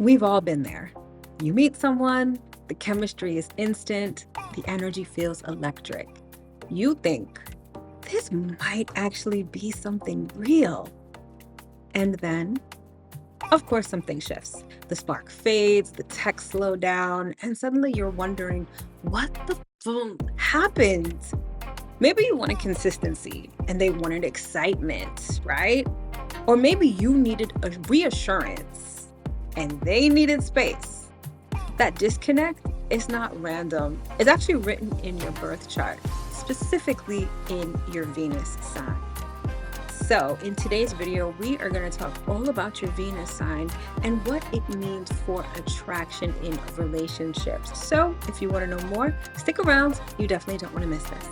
We've all been there. You meet someone, the chemistry is instant, the energy feels electric. You think, this might actually be something real. And then, of course, something shifts. The spark fades, the text slow down, and suddenly you're wondering, what the happened? Maybe you wanted consistency and they wanted excitement, right? Or maybe you needed a reassurance and they needed space. That disconnect is not random. It's actually written in your birth chart, specifically in your Venus sign. So, in today's video, we are going to talk all about your Venus sign and what it means for attraction in relationships. So, if you want to know more, stick around. You definitely don't want to miss this.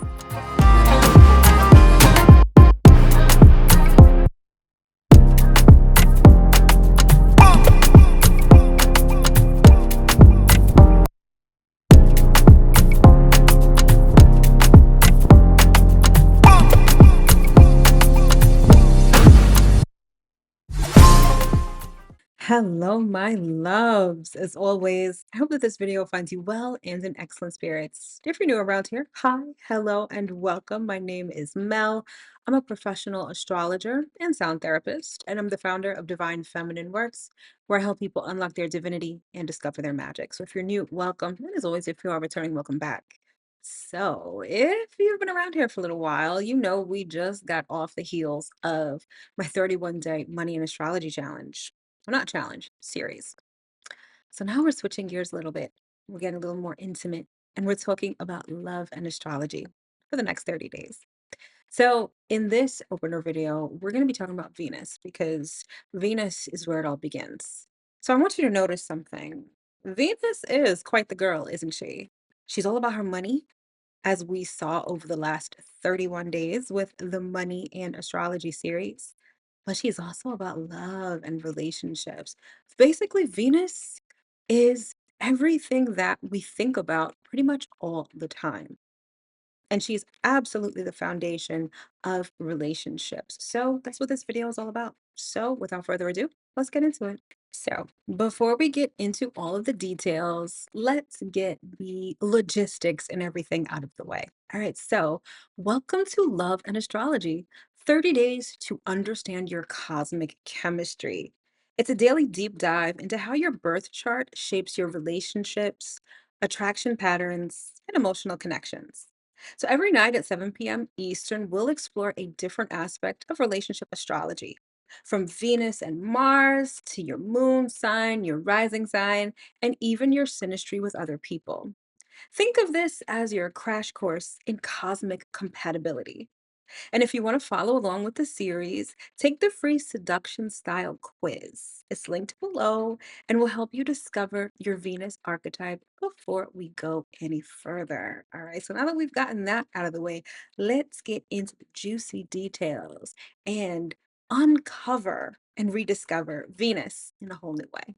Hello, my loves. As always, I hope that this video finds you well and in excellent spirits. If you're new around here, hi, hello, and welcome. My name is Mel. I'm a professional astrologer and sound therapist, and I'm the founder of Divine Feminine Works, where I help people unlock their divinity and discover their magic. So if you're new, welcome. And as always, if you are returning, welcome back. So, if you've been around here for a little while, you know we just got off the heels of my 31-day money and astrology challenge. Well, not challenge, series. So now we're switching gears a little bit. We're getting a little more intimate and we're talking about love and astrology for the next 30 days. So in this opener video, we're going to be talking about Venus because Venus is where it all begins. So I want you to notice something. Venus is quite the girl, isn't she? She's all about her money, as we saw over the last 31 days with the Money and Astrology series. But she's also about love and relationships. Basically, Venus is everything that we think about pretty much all the time. And she's absolutely the foundation of relationships. So that's what this video is all about. So without further ado, let's get into it. So before we get into all of the details, let's get the logistics and everything out of the way. All right, so welcome to Love and Astrology, 30 days to understand your cosmic chemistry. It's a daily deep dive into how your birth chart shapes your relationships, attraction patterns, and emotional connections. So every night at 7 p.m. Eastern, we'll explore a different aspect of relationship astrology, from Venus and Mars to your moon sign, your rising sign, and even your synastry with other people. Think of this as your crash course in cosmic compatibility. And if you want to follow along with the series, take the free seduction style quiz. It's linked below and will help you discover your Venus archetype before we go any further. All right, so now that we've gotten that out of the way, let's get into the juicy details and uncover and rediscover Venus in a whole new way.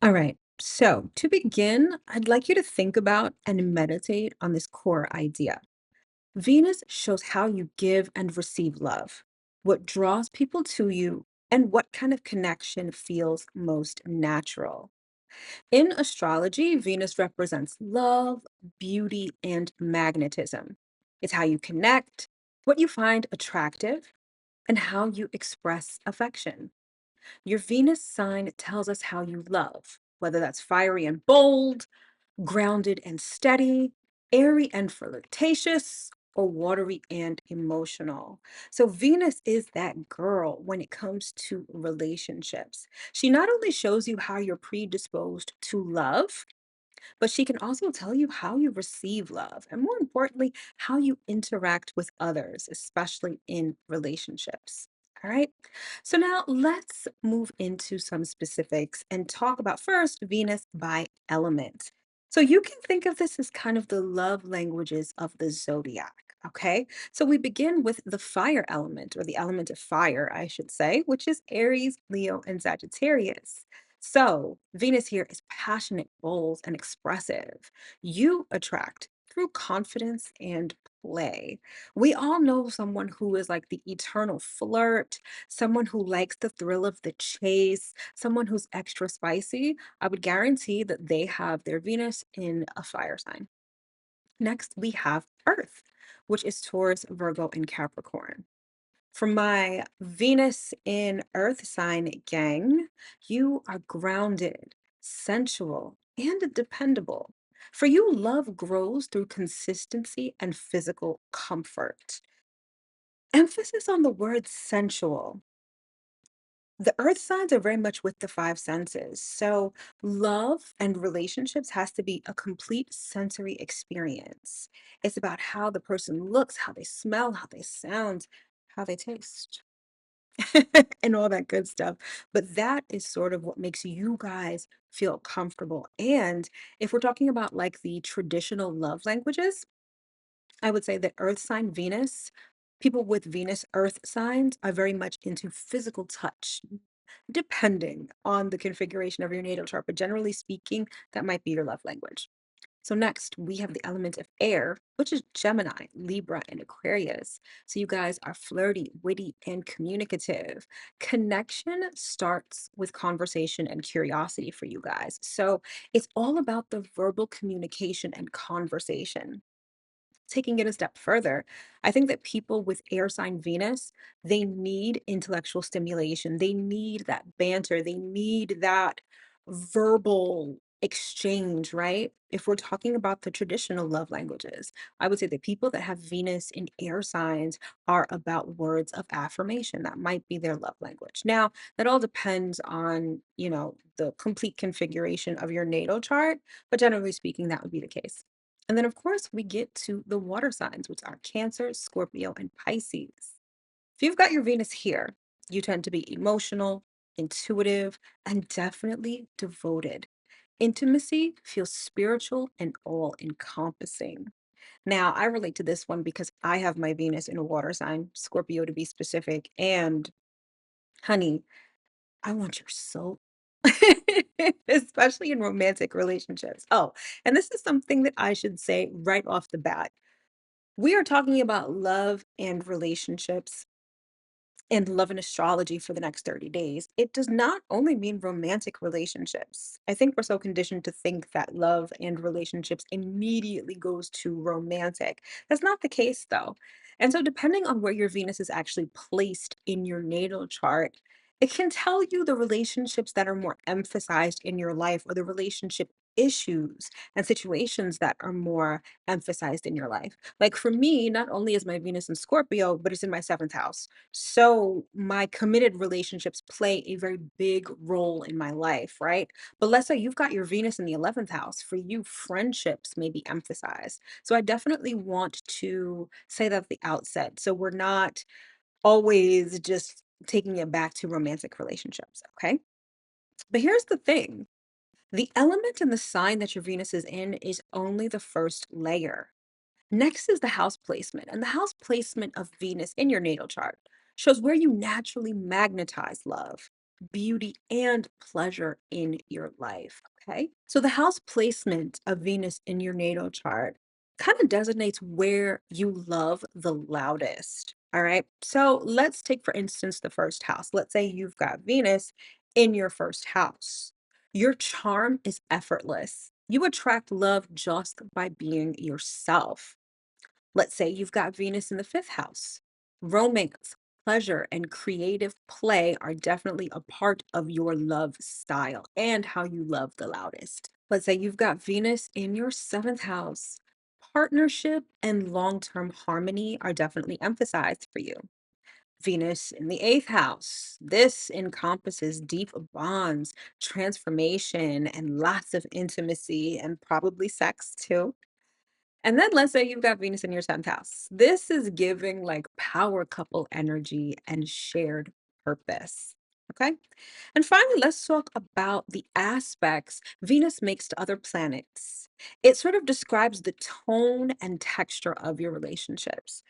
All right. So, to begin, I'd like you to think about and meditate on this core idea. Venus shows how you give and receive love, what draws people to you, and what kind of connection feels most natural. In astrology, Venus represents love, beauty, and magnetism. It's how you connect, what you find attractive, and how you express affection. Your Venus sign tells us how you love, whether that's fiery and bold, grounded and steady, airy and flirtatious, or watery and emotional. So, Venus is that girl when it comes to relationships. She not only shows you how you're predisposed to love, but she can also tell you how you receive love, and more importantly, how you interact with others, especially in relationships. All right. So now let's move into some specifics and talk about first Venus by element. So you can think of this as kind of the love languages of the zodiac. Okay. So we begin with the fire element, or the element of fire, I should say, which is Aries, Leo, and Sagittarius. So, Venus here is passionate, bold, and expressive. You attract through confidence and play. We all know someone who is like the eternal flirt, someone who likes the thrill of the chase, someone who's extra spicy. I would guarantee that they have their Venus in a fire sign. Next, we have Earth, which is Taurus, Virgo, and Capricorn. For my Venus in Earth sign gang, you are grounded, sensual, and dependable. For you, love grows through consistency and physical comfort. Emphasis on the word sensual. The earth signs are very much with the five senses. So, love and relationships has to be a complete sensory experience. It's about how the person looks, how they smell, how they sound, how they taste. And all that good stuff. But that is sort of what makes you guys feel comfortable. And if we're talking about like the traditional love languages, I would say that Earth sign Venus, people with Venus Earth signs are very much into physical touch, depending on the configuration of your natal chart. But generally speaking, that might be your love language. So next, we have the element of air, which is Gemini, Libra, and Aquarius. So you guys are flirty, witty, and communicative. Connection starts with conversation and curiosity for you guys. So it's all about the verbal communication and conversation. Taking it a step further, I think that people with air sign Venus, they need intellectual stimulation. They need that banter. They need that verbal exchange, right? If we're talking about the traditional love languages, I would say that people that have Venus in air signs are about words of affirmation. That might be their love language. Now, that all depends on, the complete configuration of your natal chart, but generally speaking, that would be the case. And then, of course, we get to the water signs, which are Cancer, Scorpio, and Pisces. If you've got your Venus here, you tend to be emotional, intuitive, and definitely devoted. Intimacy feels spiritual and all encompassing. Now, I relate to this one because I have my Venus in a water sign, Scorpio to be specific. And honey, I want your soul. Especially in romantic relationships. Oh, and this is something that I should say right off the bat. We are talking about love and relationships and love and astrology for the next 30 days. It does not only mean romantic relationships. I think we're so conditioned to think that love and relationships immediately goes to romantic. That's not the case though. And so depending on where your Venus is actually placed in your natal chart, it can tell you the relationships that are more emphasized in your life or the relationship issues and situations that are more emphasized in your life. Like for me, not only is my Venus in Scorpio, but it's in my seventh house. So my committed relationships play a very big role in my life, right? But let's say you've got your Venus in the 11th house. For you, friendships may be emphasized. So I definitely want to say that at the outset. So we're not always just taking it back to romantic relationships, okay? But here's the thing. The element and the sign that your Venus is in is only the first layer. Next is the house placement, and the house placement of Venus in your natal chart shows where you naturally magnetize love, beauty, and pleasure in your life. Okay. So the house placement of Venus in your natal chart kind of designates where you love the loudest. All right. So let's take, for instance, the first house. Let's say you've got Venus in your first house. Your charm is effortless. You attract love just by being yourself. Let's say you've got Venus in the fifth house. Romance, pleasure, and creative play are definitely a part of your love style and how you love the loudest. Let's say you've got Venus in your seventh house. Partnership and long term harmony are definitely emphasized for you. Venus in the eighth house. This encompasses deep bonds, transformation, and lots of intimacy and probably sex too. And then let's say you've got Venus in your 10th house. This is giving like power couple energy and shared purpose. Okay. And finally, let's talk about the aspects Venus makes to other planets. It sort of describes the tone and texture of your relationships.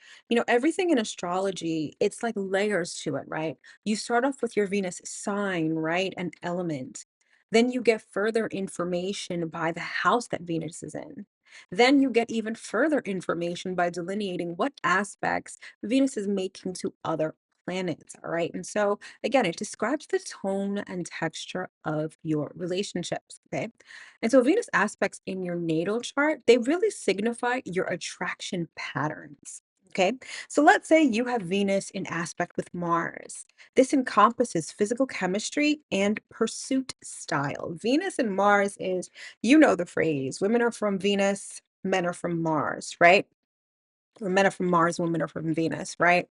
Everything in astrology, it's like layers to it, right? You start off with your Venus sign, right? An element. Then you get further information by the house that Venus is in. Then you get even further information by delineating what aspects Venus is making to other planets. All right. And so, again, it describes the tone and texture of your relationships. Okay. And so, Venus aspects in your natal chart, they really signify your attraction patterns. Okay. So, let's say you have Venus in aspect with Mars. This encompasses physical chemistry and pursuit style. Venus and Mars is, you know, the phrase, women are from Venus, men are from Mars, right? Or men are from Mars, women are from Venus, right?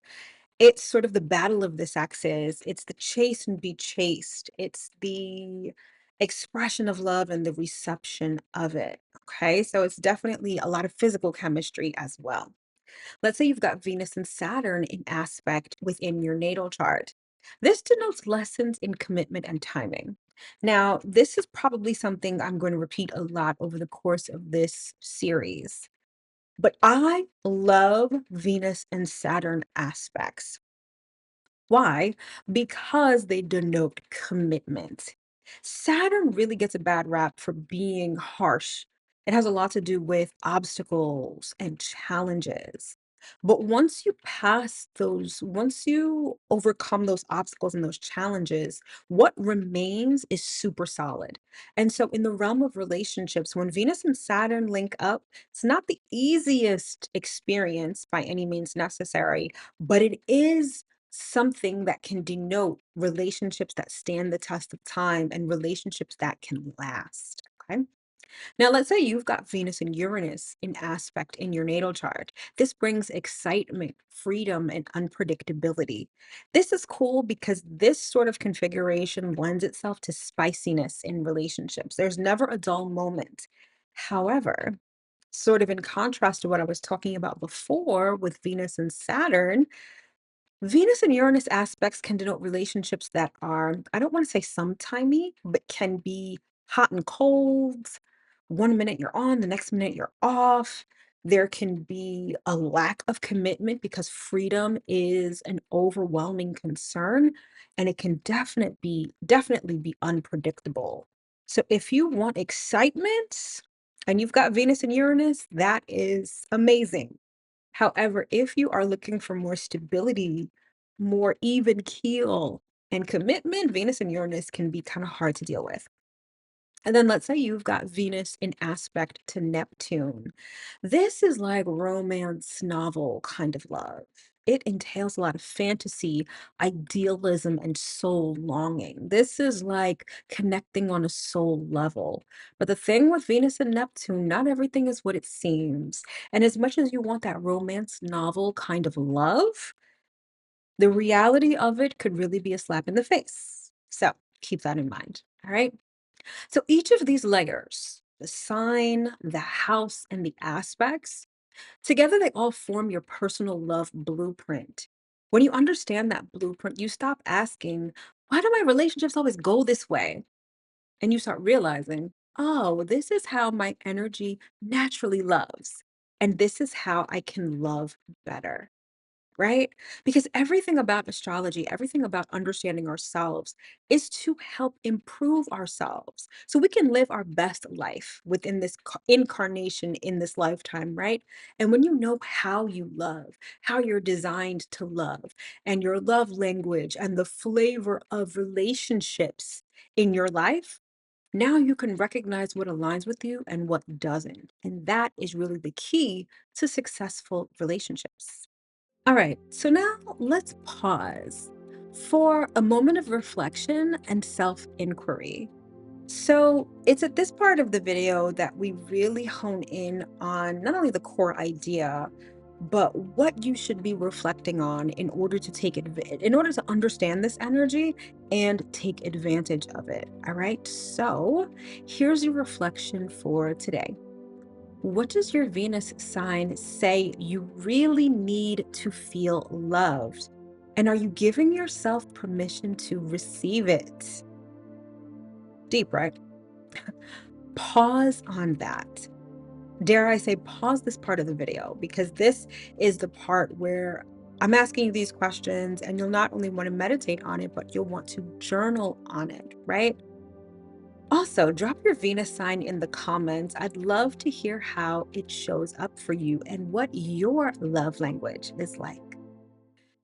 It's sort of the battle of the sexes. It's the chase and be chased. It's the expression of love and the reception of it. Okay. So it's definitely a lot of physical chemistry as well. Let's say you've got Venus and Saturn in aspect within your natal chart. This denotes lessons in commitment and timing. Now, this is probably something I'm going to repeat a lot over the course of this series, but I love Venus and Saturn aspects. Why? Because they denote commitment. Saturn really gets a bad rap for being harsh. It has a lot to do with obstacles and challenges. But once you overcome those obstacles and those challenges, what remains is super solid. And so, in the realm of relationships, when Venus and Saturn link up, it's not the easiest experience by any means necessary, but it is something that can denote relationships that stand the test of time and relationships that can last. Okay. Now, let's say you've got Venus and Uranus in aspect in your natal chart. This brings excitement, freedom, and unpredictability. This is cool because this sort of configuration lends itself to spiciness in relationships. There's never a dull moment. However, sort of in contrast to what I was talking about before with Venus and Saturn, Venus and Uranus aspects can denote relationships that are, I don't want to say sometimey, but can be hot and cold. One minute you're on, the next minute you're off. There can be a lack of commitment because freedom is an overwhelming concern, and it can definitely be unpredictable. So if you want excitement and you've got Venus and Uranus, that is amazing. However, if you are looking for more stability, more even keel, and commitment, Venus and Uranus can be kind of hard to deal with. And then let's say you've got Venus in aspect to Neptune. This is like romance novel kind of love. It entails a lot of fantasy, idealism, and soul longing. This is like connecting on a soul level. But the thing with Venus and Neptune, not everything is what it seems. And as much as you want that romance novel kind of love, the reality of it could really be a slap in the face. So keep that in mind. All right. So each of these layers, the sign, the house, and the aspects, together they all form your personal love blueprint. When you understand that blueprint, you stop asking, why do my relationships always go this way? And you start realizing, oh, this is how my energy naturally loves. And this is how I can love better. Right? Because everything about astrology, everything about understanding ourselves is to help improve ourselves so we can live our best life within this incarnation in this lifetime, right? And when you know how you love, how you're designed to love, and your love language and the flavor of relationships in your life, now you can recognize what aligns with you and what doesn't. And that is really the key to successful relationships. All right, so now let's pause for a moment of reflection and self inquiry. So, it's at this part of the video that we really hone in on not only the core idea, but what you should be reflecting on in order to in order to understand this energy and take advantage of it. All right, so here's your reflection for today. What does your Venus sign say you really need to feel loved? And are you giving yourself permission to receive it? Deep, right? Pause on that. Dare I say, pause this part of the video because this is the part where I'm asking you these questions, and you'll not only want to meditate on it, but you'll want to journal on it, right? Also, drop your Venus sign in the comments. I'd love to hear how it shows up for you and what your love language is like.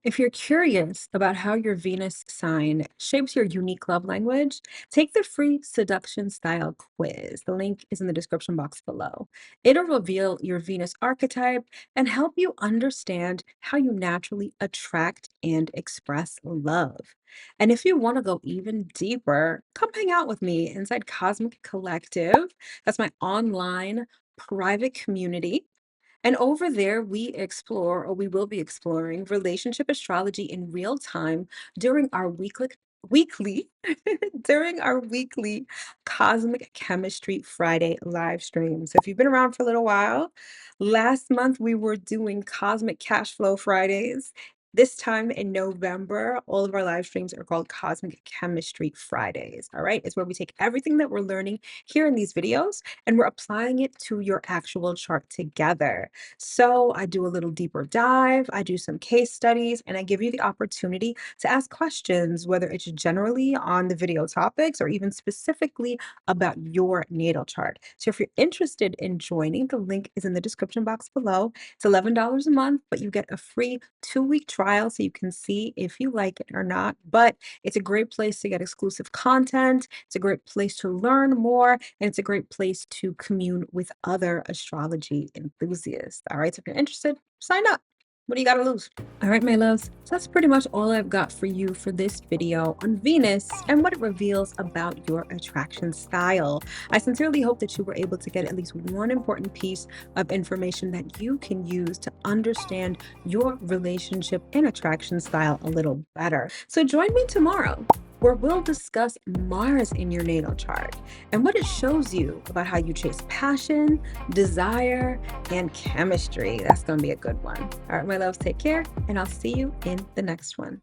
If you're curious about how your Venus sign shapes your unique love language, take the free seduction style quiz. The link is in the description box below. It'll reveal your Venus archetype and help you understand how you naturally attract and express love. And if you want to go even deeper, come hang out with me inside Cosmic Collective. That's my online private community, and over there, we explore, or we will be exploring, relationship astrology in real time during our weekly during our weekly Cosmic Chemistry Friday live stream. So if you've been around for a little while, last month we were doing Cosmic Cash Flow Fridays. This time in November, all of our live streams are called Cosmic Chemistry Fridays. All right. It's where we take everything that we're learning here in these videos and we're applying it to your actual chart together. So I do a little deeper dive, I do some case studies, and I give you the opportunity to ask questions, whether it's generally on the video topics or even specifically about your natal chart. So if you're interested in joining, the link is in the description box below. It's $11 a month, but you get a free 2-week trial so you can see if you like it or not. But it's a great place to get exclusive content. It's a great place to learn more, and it's a great place to commune with other astrology enthusiasts. All right, so if you're interested, sign up. What do you got to lose? All right, my loves. So that's pretty much all I've got for you for this video on Venus and what it reveals about your attraction style. I sincerely hope that you were able to get at least one important piece of information that you can use to understand your relationship and attraction style a little better. So join me tomorrow, where we'll discuss Mars in your natal chart and what it shows you about how you chase passion, desire, and chemistry. That's going to be a good one. All right, my loves, take care, and I'll see you in the next one.